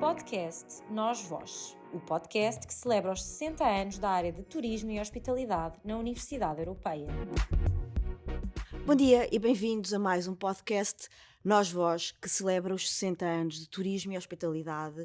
Podcast Nós Vós, o podcast que celebra os 60 anos da área de turismo e hospitalidade na Universidade Europeia. Bom dia e bem-vindos a mais um podcast Nós Vós, que celebra os 60 anos de turismo e hospitalidade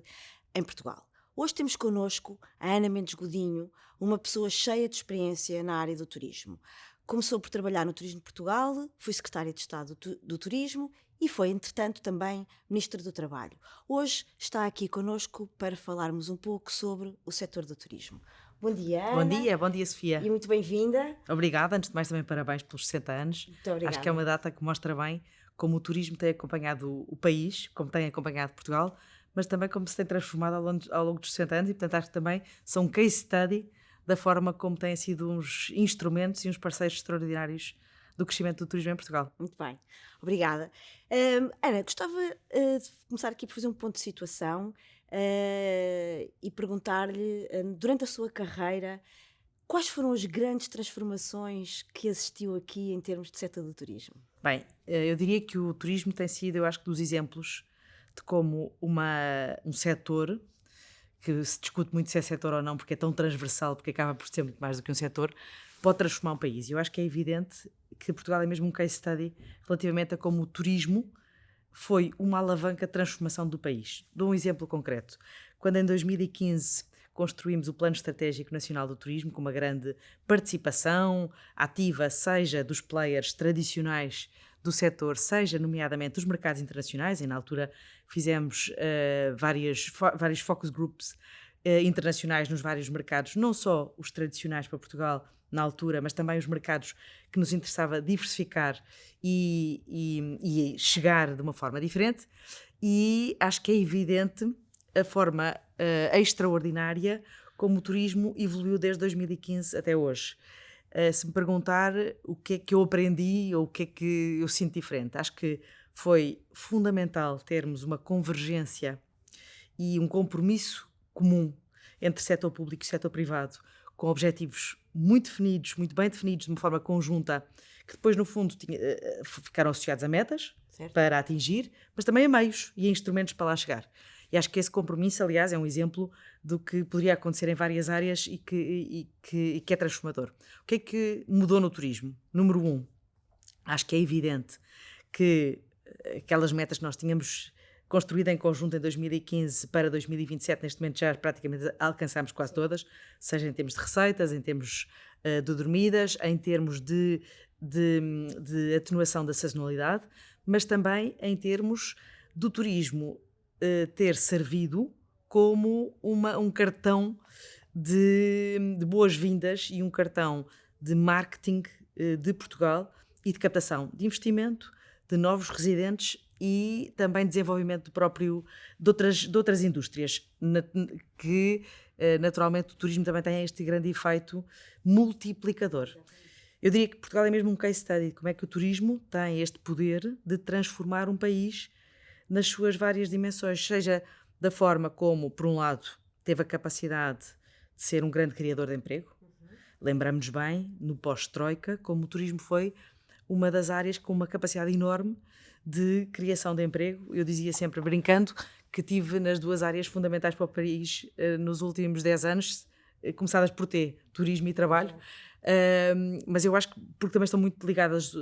em Portugal. Hoje temos connosco a Ana Mendes Godinho, uma pessoa cheia de experiência na área do turismo. Começou por trabalhar no Turismo de Portugal, foi secretária de Estado do Turismo e foi, entretanto, também Ministra do Trabalho. Hoje está aqui connosco para falarmos um pouco sobre o setor do turismo. Bom dia, Ana. Bom dia, Sofia. E muito bem-vinda. Obrigada, antes de mais também parabéns pelos 60 anos. Muito obrigada. Acho que é uma data que mostra bem como o turismo tem acompanhado o país, como tem acompanhado Portugal, mas também como se tem transformado ao longo dos 60 anos e, portanto, acho que também são um case study da forma como têm sido uns instrumentos e uns parceiros extraordinários do crescimento do turismo em Portugal. Muito bem, obrigada. Ana, gostava de começar aqui por fazer um ponto de situação e perguntar-lhe, durante a sua carreira, quais foram as grandes transformações que assistiu aqui em termos de setor do turismo? Bem, eu diria que o turismo tem sido, eu acho que dos exemplos de como um setor, que se discute muito se é setor ou não, porque é tão transversal, porque acaba por ser muito mais do que um setor, pode transformar um país. E eu acho que é evidente que Portugal é mesmo um case study relativamente a como o turismo foi uma alavanca de transformação do país. Dou um exemplo concreto. Quando em 2015 construímos o Plano Estratégico Nacional do Turismo, com uma grande participação ativa, seja dos players tradicionais do setor, seja nomeadamente dos mercados internacionais, e na altura fizemos vários focus groups internacionais nos vários mercados, não só os tradicionais para Portugal na altura, mas também os mercados que nos interessava diversificar e chegar de uma forma diferente. E acho que é evidente a forma extraordinária como o turismo evoluiu desde 2015 até hoje. Se me perguntar o que é que eu aprendi ou o que é que eu sinto diferente, acho que foi fundamental termos uma convergência e um compromisso comum entre setor público e setor privado, com objetivos muito definidos, muito bem definidos, de uma forma conjunta, que depois, no fundo, ficaram associados a metas, certo, para atingir, mas também a meios e a instrumentos para lá chegar. E acho que esse compromisso, aliás, é um exemplo do que poderia acontecer em várias áreas e que é transformador. O que é que mudou no turismo? Número 1, acho que é evidente que aquelas metas que nós tínhamos construído em conjunto em 2015 para 2027, neste momento já praticamente alcançámos quase todas, seja em termos de receitas, em termos de dormidas, em termos de atenuação da sazonalidade, mas também em termos do turismo ter servido como um cartão de boas-vindas e um cartão de marketing de Portugal e de captação de investimento, de novos residentes e também desenvolvimento de outras indústrias, que naturalmente o turismo também tem este grande efeito multiplicador. Eu diria que Portugal é mesmo um case study de como é que o turismo tem este poder de transformar um país nas suas várias dimensões, seja da forma como, por um lado, teve a capacidade de ser um grande criador de emprego. Lembramos-nos bem, no pós-Troika, como o turismo foi uma das áreas com uma capacidade enorme de criação de emprego. Eu dizia sempre, brincando, que tive nas duas áreas fundamentais para o país nos últimos 10 anos, começadas por T, turismo e trabalho, mas eu acho que porque também estão muito ligadas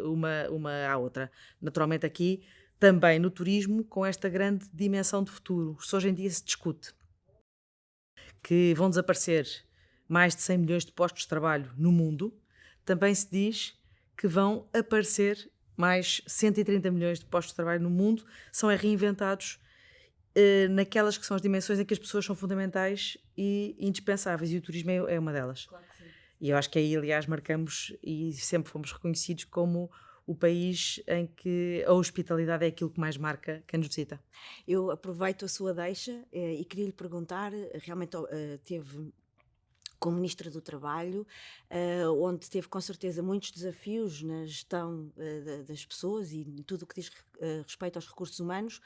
uma à outra. Naturalmente aqui, também no turismo, com esta grande dimensão de futuro. Se hoje em dia se discute que vão desaparecer mais de 100 milhões de postos de trabalho no mundo, também se diz que vão aparecer mais 130 milhões de postos de trabalho no mundo, são reinventados naquelas que são as dimensões em que as pessoas são fundamentais e indispensáveis, e o turismo é uma delas. Claro que sim. E eu acho que aí, aliás, marcamos e sempre fomos reconhecidos como o país em que a hospitalidade é aquilo que mais marca quem nos visita. Eu aproveito a sua deixa e queria lhe perguntar, realmente teve como Ministra do Trabalho, onde teve com certeza muitos desafios na gestão das pessoas e em tudo o que diz respeito aos recursos humanos.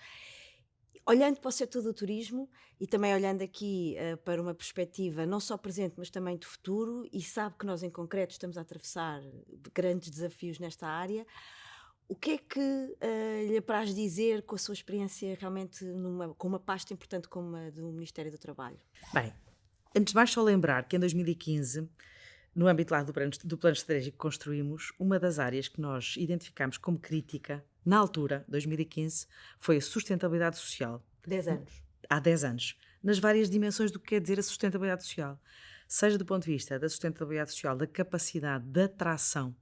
Olhando para o setor do turismo e também olhando aqui para uma perspectiva não só presente, mas também de futuro, e sabe que nós em concreto estamos a atravessar grandes desafios nesta área, O que é que lhe apraz dizer com a sua experiência realmente com uma pasta importante como a do Ministério do Trabalho? Bem, antes de mais só lembrar que em 2015, no âmbito lá do plano estratégico que construímos, uma das áreas que nós identificámos como crítica, na altura, 2015, foi a sustentabilidade social. 10 anos. Há 10 anos. Nas várias dimensões do que quer dizer a sustentabilidade social. Seja do ponto de vista da sustentabilidade social, da capacidade de atração,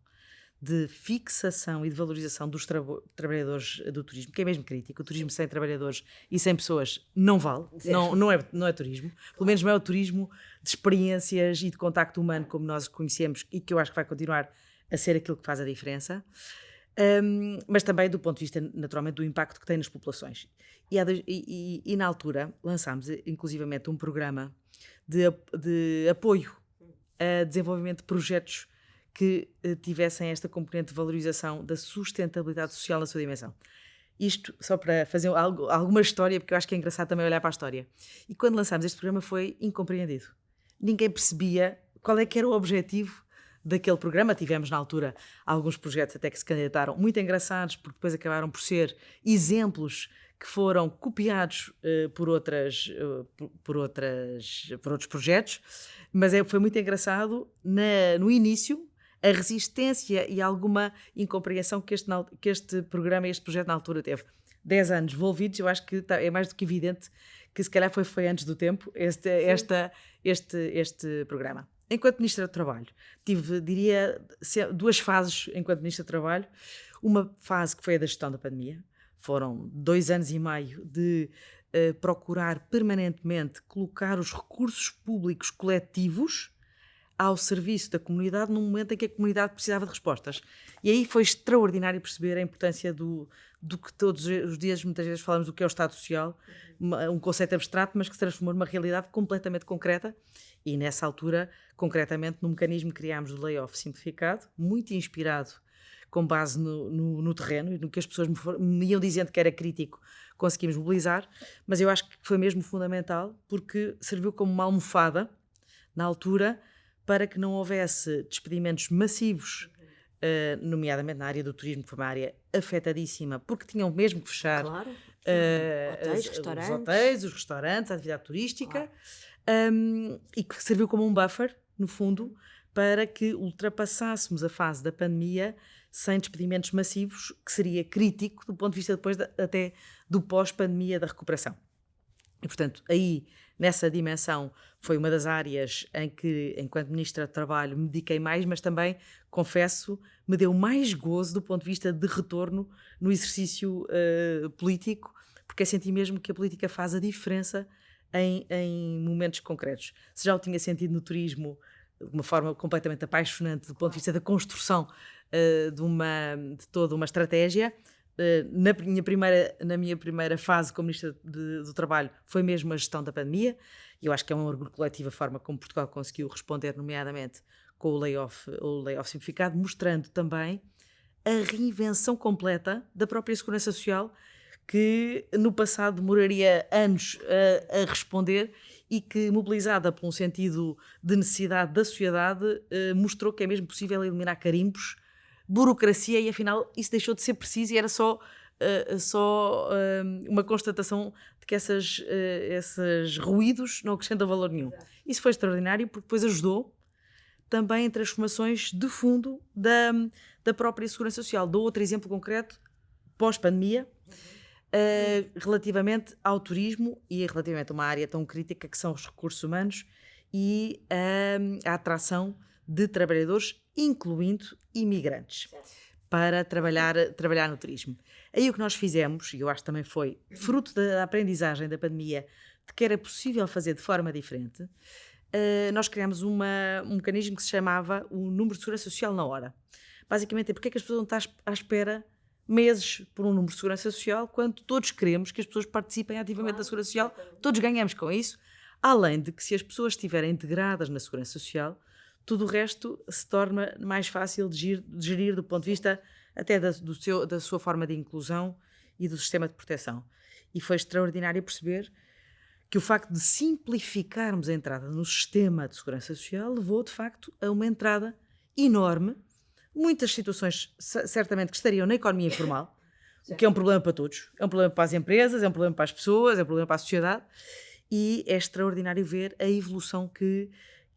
de fixação e de valorização dos trabalhadores do turismo, que é mesmo crítico. O turismo sem trabalhadores e sem pessoas não vale, não é turismo. Pelo menos não é o turismo de experiências e de contacto humano como nós conhecemos e que eu acho que vai continuar a ser aquilo que faz a diferença. Mas também do ponto de vista, naturalmente, do impacto que tem nas populações. E na altura lançámos, inclusivamente, um programa de apoio a desenvolvimento de projetos que tivessem esta componente de valorização da sustentabilidade social na sua dimensão. Isto só para fazer alguma história, porque eu acho que é engraçado também olhar para a história. E quando lançámos este programa foi incompreendido. Ninguém percebia qual é que era o objetivo daquele programa. Tivemos na altura alguns projetos até que se candidataram muito engraçados, porque depois acabaram por ser exemplos que foram copiados por outros projetos, mas foi muito engraçado no início a resistência e alguma incompreensão que este programa e este projeto na altura teve. 10 anos envolvidos, eu acho que é mais do que evidente que se calhar foi antes do tempo este programa. Enquanto Ministra do Trabalho, tive, diria, 2 fases enquanto Ministra do Trabalho. Uma fase que foi a da gestão da pandemia. Foram 2 anos e meio de procurar permanentemente colocar os recursos públicos coletivos ao serviço da comunidade num momento em que a comunidade precisava de respostas. E aí foi extraordinário perceber a importância do que todos os dias, muitas vezes, falamos do que é o Estado Social, um conceito abstrato, mas que se transformou numa realidade completamente concreta. E nessa altura, concretamente, no mecanismo que criámos do layoff simplificado, muito inspirado com base no terreno e no que as pessoas me iam dizendo que era crítico, conseguimos mobilizar, mas eu acho que foi mesmo fundamental porque serviu como uma almofada, na altura, para que não houvesse despedimentos massivos, nomeadamente na área do turismo, que foi uma área afetadíssima, porque tinham mesmo que fechar. Claro. Os hotéis, os restaurantes, a atividade turística, e que serviu como um buffer, no fundo, para que ultrapassássemos a fase da pandemia sem despedimentos massivos, que seria crítico do ponto de vista depois até do pós-pandemia da recuperação. E, portanto, aí, nessa dimensão, foi uma das áreas em que, enquanto Ministra do Trabalho, me dediquei mais, mas também, confesso, me deu mais gozo do ponto de vista de retorno no exercício político, porque senti mesmo que a política faz a diferença em momentos concretos. Se já o tinha sentido no turismo de uma forma completamente apaixonante do ponto de vista da construção de toda uma estratégia, na minha primeira fase como Ministra do Trabalho foi mesmo a gestão da pandemia, e eu acho que é um orgulho coletivo a forma como Portugal conseguiu responder, nomeadamente com o layoff simplificado, mostrando também a reinvenção completa da própria Segurança Social, que no passado demoraria anos a responder e que, mobilizada por um sentido de necessidade da sociedade, mostrou que é mesmo possível eliminar carimbos, burocracia, e afinal isso deixou de ser preciso e era só uma constatação de que esses ruídos não acrescentam valor nenhum. Isso foi extraordinário porque depois ajudou também em transformações de fundo da própria Segurança Social. Dou outro exemplo concreto, pós-pandemia, relativamente ao turismo e relativamente a uma área tão crítica que são os recursos humanos e a atração de trabalhadores, incluindo imigrantes, para trabalhar no turismo. Aí o que nós fizemos, e eu acho que também foi fruto da aprendizagem da pandemia, de que era possível fazer de forma diferente, nós criámos um mecanismo que se chamava o número de segurança social na hora. Basicamente é porque é que as pessoas não estão à espera meses por um número de segurança social, quando todos queremos que as pessoas participem ativamente da segurança social, todos ganhamos com isso, além de que se as pessoas estiverem integradas na segurança social, tudo o resto se torna mais fácil de gerir do ponto de vista até da sua forma de inclusão e do sistema de proteção. E foi extraordinário perceber que o facto de simplificarmos a entrada no sistema de segurança social levou, de facto, a uma entrada enorme muitas situações certamente que estariam na economia informal, o que é um problema para todos. É um problema para as empresas, é um problema para as pessoas, é um problema para a sociedade, e é extraordinário ver a evolução que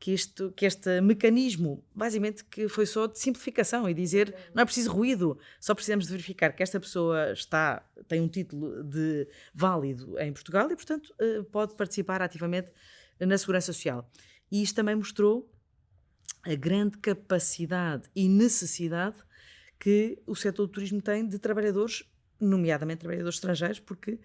este mecanismo, basicamente, que foi só de simplificação e dizer, não é preciso ruído, só precisamos de verificar que esta pessoa tem um título de válido em Portugal e, portanto, pode participar ativamente na segurança social. E isto também mostrou a grande capacidade e necessidade que o setor do turismo tem de trabalhadores, nomeadamente trabalhadores estrangeiros, porque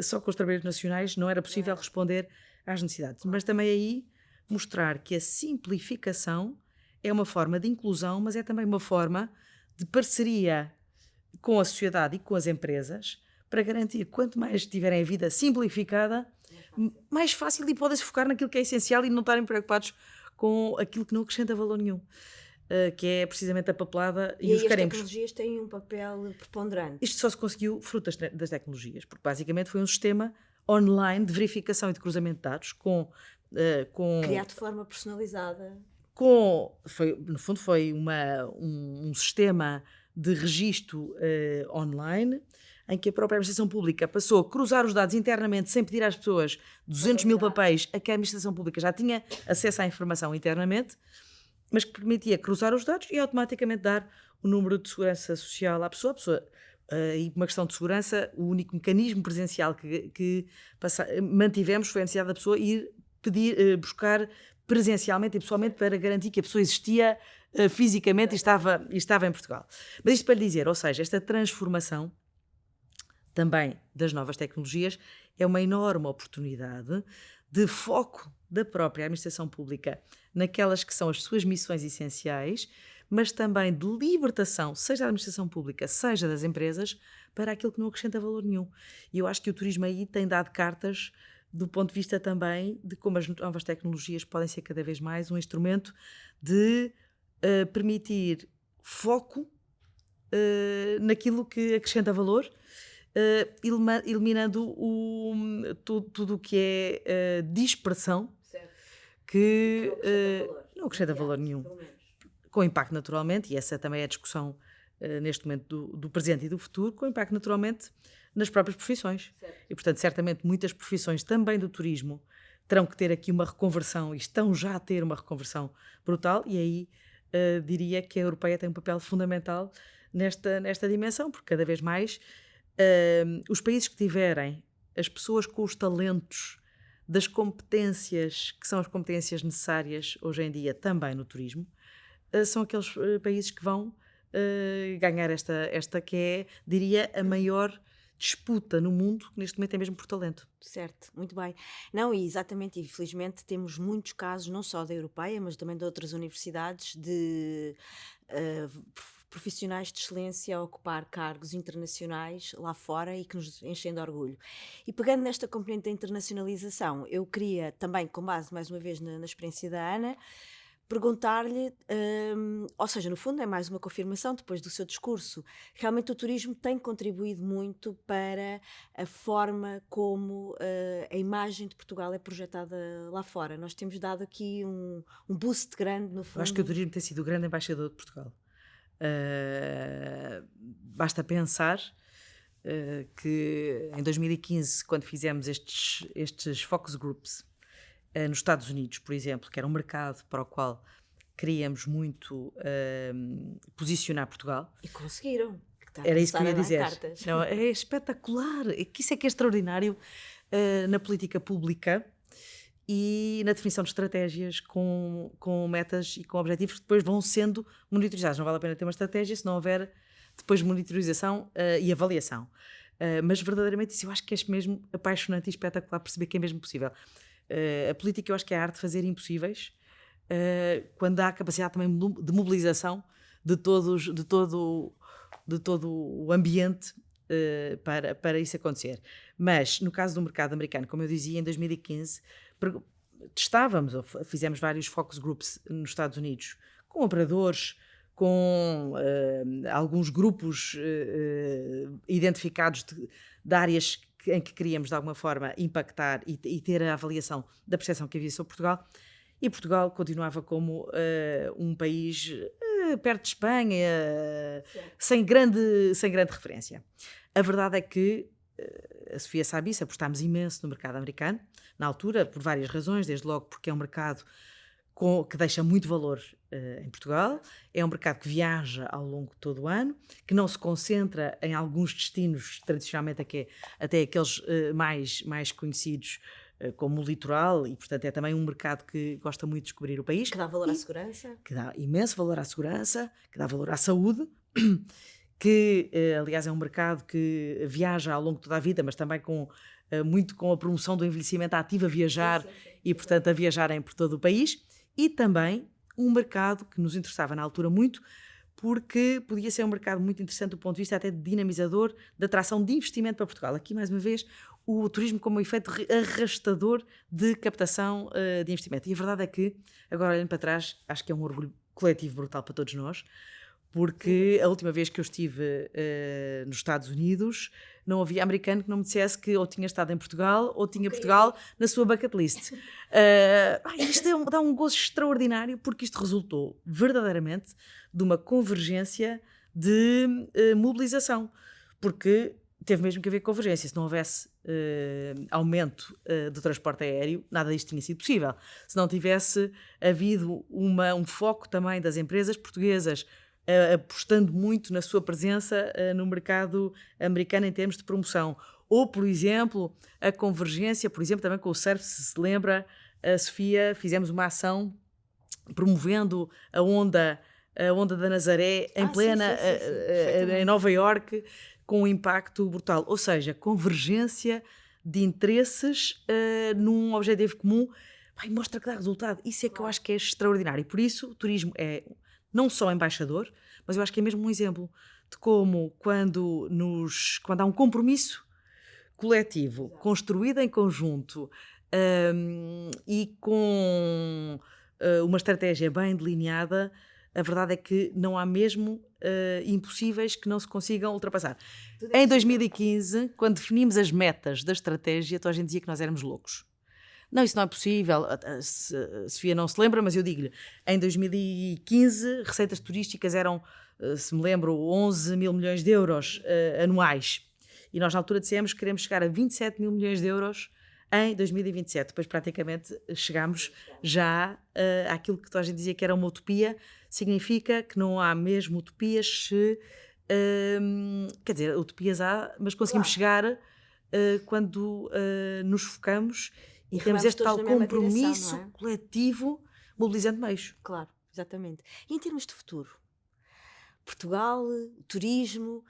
só com os trabalhadores nacionais não era possível responder às necessidades. Mas também aí mostrar que a simplificação é uma forma de inclusão, mas é também uma forma de parceria com a sociedade e com as empresas para garantir que quanto mais tiverem a vida simplificada, mais fácil e podem-se focar naquilo que é essencial e não estarem preocupados com aquilo que não acrescenta valor nenhum, que é precisamente a papelada e os carimbos. E as tecnologias têm um papel preponderante. Isto só se conseguiu fruto das tecnologias, porque basicamente foi um sistema online de verificação e de cruzamento de dados criado de forma personalizada. No fundo foi um sistema de registro online em que a própria administração pública passou a cruzar os dados internamente sem pedir às pessoas 200 mil papéis a que a administração pública já tinha acesso à informação internamente, mas que permitia cruzar os dados e automaticamente dar o número de segurança social à pessoa. E uma questão de segurança, o único mecanismo presencial que mantivemos foi a necessidade da pessoa ir buscar presencialmente e pessoalmente para garantir que a pessoa existia fisicamente e estava em Portugal. Mas isto para lhe dizer, ou seja, esta transformação também das novas tecnologias é uma enorme oportunidade de foco da própria administração pública naquelas que são as suas missões essenciais, mas também de libertação, seja da administração pública, seja das empresas, para aquilo que não acrescenta valor nenhum. E eu acho que o turismo aí tem dado cartas do ponto de vista também de como as novas tecnologias podem ser cada vez mais um instrumento de permitir foco naquilo que acrescenta valor, eliminando tudo o que é dispersão, que não acrescenta valor nenhum. Com impacto naturalmente, e essa também é a discussão neste momento do presente e do futuro, com impacto naturalmente nas próprias profissões. Certo. E, portanto, certamente muitas profissões também do turismo terão que ter aqui uma reconversão, e estão já a ter uma reconversão brutal, e aí diria que a europeia tem um papel fundamental nesta dimensão, porque cada vez mais os países que tiverem as pessoas com os talentos das competências que são as competências necessárias hoje em dia também no turismo, são aqueles países que vão ganhar esta que é, diria, a maior disputa no mundo, que neste momento é mesmo por talento. Certo, muito bem. Não, e exatamente, infelizmente temos muitos casos, não só da europeia, mas também de outras universidades, de profissionais de excelência a ocupar cargos internacionais lá fora e que nos enchem de orgulho. E pegando nesta componente da internacionalização, eu queria também, com base mais uma vez na experiência da Ana, perguntar-lhe, ou seja, no fundo é mais uma confirmação depois do seu discurso, realmente o turismo tem contribuído muito para a forma como a imagem de Portugal é projetada lá fora. Nós temos dado aqui um boost grande, no fundo. Eu acho que o turismo tem sido o grande embaixador de Portugal. Basta pensar que em 2015, quando fizemos estes focus groups, nos Estados Unidos, por exemplo, que era um mercado para o qual queríamos muito posicionar Portugal. E conseguiram. Era isso que eu ia dizer. Não, é espetacular. Isso é que é extraordinário na política pública e na definição de estratégias com metas e com objetivos que depois vão sendo monitorizados. Não vale a pena ter uma estratégia se não houver depois monitorização e avaliação. Mas verdadeiramente isso eu acho que é mesmo apaixonante e espetacular perceber que é mesmo possível. A política eu acho que é a arte de fazer impossíveis quando há a capacidade também de mobilização de todo o ambiente para isso acontecer. Mas no caso do mercado americano, como eu dizia, em 2015 testávamos, ou fizemos vários focus groups nos Estados Unidos com operadores, com alguns grupos identificados de áreas em que queríamos de alguma forma impactar e ter a avaliação da percepção que havia sobre Portugal, e Portugal continuava como um país perto de Espanha, sem grande referência. A verdade é que, a Sofia sabe isso, apostámos imenso no mercado americano, na altura, por várias razões, desde logo porque é um mercado que deixa muito valor em Portugal, é um mercado que viaja ao longo de todo o ano, que não se concentra em alguns destinos, tradicionalmente até aqueles mais conhecidos, como o litoral, e portanto é também um mercado que gosta muito de descobrir o país. Que dá valor à segurança. Que dá imenso valor à segurança, que dá valor à saúde, que aliás é um mercado que viaja ao longo de toda a vida, mas também muito com a promoção do envelhecimento ativo a viajar, sim. E portanto a viajarem por todo o país, e também um mercado que nos interessava na altura muito, porque podia ser um mercado muito interessante do ponto de vista até de dinamizador, de atração de investimento para Portugal. Aqui, mais uma vez, o turismo como um efeito arrastador de captação de investimento. E a verdade é que, agora olhando para trás, acho que é um orgulho coletivo brutal para todos nós, porque a última vez que eu estive nos Estados Unidos, não havia americano que não me dissesse que ou tinha estado em Portugal ou tinha Portugal na sua bucket list. Isto dá um gozo extraordinário, porque isto resultou verdadeiramente de uma convergência de mobilização, porque teve mesmo que haver convergência. Se não houvesse aumento do transporte aéreo, nada disto tinha sido possível. Se não tivesse havido um foco também das empresas portuguesas apostando muito na sua presença no mercado americano em termos de promoção. Ou, por exemplo, a convergência, por exemplo, também com o surf, se lembra, a Sofia, fizemos uma ação promovendo a onda da Nazaré em plena, sim. Em Nova Iorque, com um impacto brutal. Ou seja, convergência de interesses num objetivo comum, mostra que dá resultado. Isso é que eu acho que é extraordinário. E por isso o turismo é não só embaixador, mas eu acho que é mesmo um exemplo de como quando há um compromisso coletivo, construído em conjunto e com uma estratégia bem delineada, a verdade é que não há mesmo impossíveis que não se consigam ultrapassar. Em 2015, quando definimos as metas da estratégia, toda a gente dizia que nós éramos loucos. Não, isso não é possível. A Sofia não se lembra, mas eu digo-lhe, em 2015, receitas turísticas eram, se me lembro, 11 mil milhões de euros anuais. E nós, na altura, dissemos que queremos chegar a 27 mil milhões de euros em 2027. Depois, praticamente, chegámos já àquilo que toda a gente dizia que era uma utopia. Significa que não há mesmo utopias quer dizer, utopias há, mas conseguimos chegar quando nos focamos e temos este tal compromisso direção, coletivo mobilizando meios. Claro, exatamente. E em termos de futuro? Portugal, turismo,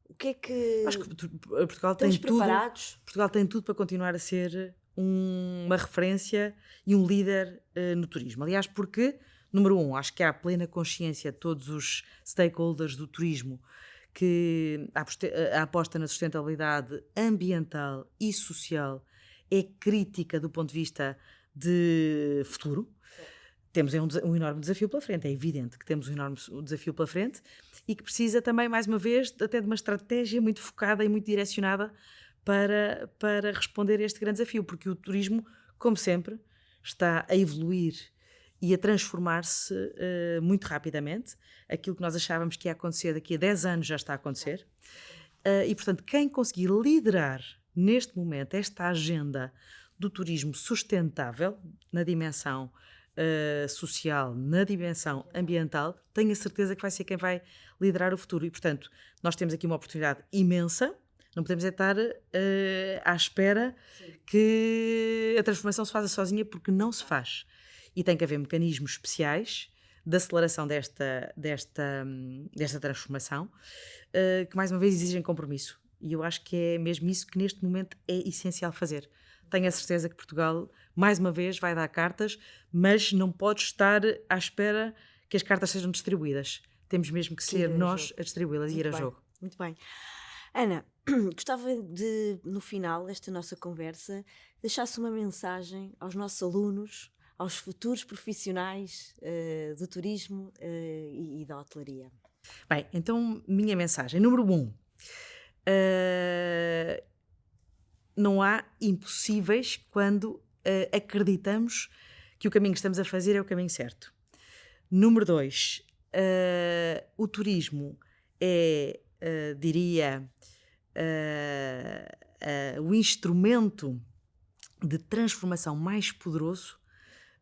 o que é que... Acho que Portugal tem preparados? Portugal tem tudo para continuar a ser uma referência e um líder no turismo. Aliás, porque, número 1, acho que há plena consciência de todos os stakeholders do turismo que a aposta na sustentabilidade ambiental e social é crítica do ponto de vista de futuro. Temos um enorme desafio pela frente, é evidente que temos um enorme desafio pela frente e que precisa também, mais uma vez, até de uma estratégia muito focada e muito direcionada para responder a este grande desafio, porque o turismo, como sempre, está a evoluir e a transformar-se muito rapidamente. Aquilo que nós achávamos que ia acontecer daqui a 10 anos já está a acontecer. E, portanto, quem conseguir liderar neste momento esta agenda do turismo sustentável na dimensão social, na dimensão ambiental, tenho a certeza que vai ser quem vai liderar o futuro. E, portanto, nós temos aqui uma oportunidade imensa. Não podemos estar à espera que a transformação se faça sozinha, porque não se faz. E tem que haver mecanismos especiais de aceleração desta transformação que, mais uma vez, exigem compromisso. E eu acho que é mesmo isso que neste momento é essencial fazer. Tenho a certeza que Portugal, mais uma vez, vai dar cartas, mas não pode estar à espera que as cartas sejam distribuídas. Temos mesmo que ser nós a distribuí-las e ir a jogo. Muito bem. Ana, gostava de, no final desta nossa conversa, deixasse uma mensagem aos nossos alunos, aos futuros profissionais do turismo e da hotelaria. Bem, então, minha mensagem, número 1. Não há impossíveis quando acreditamos que o caminho que estamos a fazer é o caminho certo. Número 2, o turismo é, diria, o instrumento de transformação mais poderoso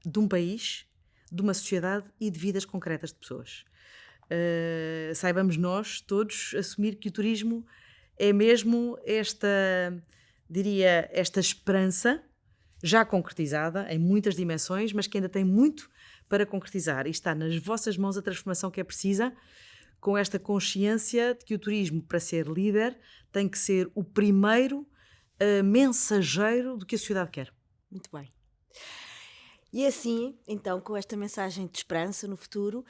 de um país, de uma sociedade e de vidas concretas de pessoas. Saibamos nós todos assumir que o turismo é mesmo esta esperança já concretizada em muitas dimensões, mas que ainda tem muito para concretizar. E está nas vossas mãos a transformação que é precisa, com esta consciência de que o turismo, para ser líder, tem que ser o primeiro mensageiro do que a sociedade quer. Muito bem. E assim, então, com esta mensagem de esperança no futuro,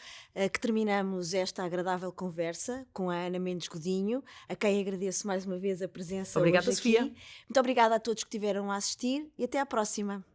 que terminamos esta agradável conversa com a Ana Mendes Godinho, a quem agradeço mais uma vez a presença Obrigada, hoje Sofia. aqui. Muito obrigada a todos que estiveram a assistir e até à próxima.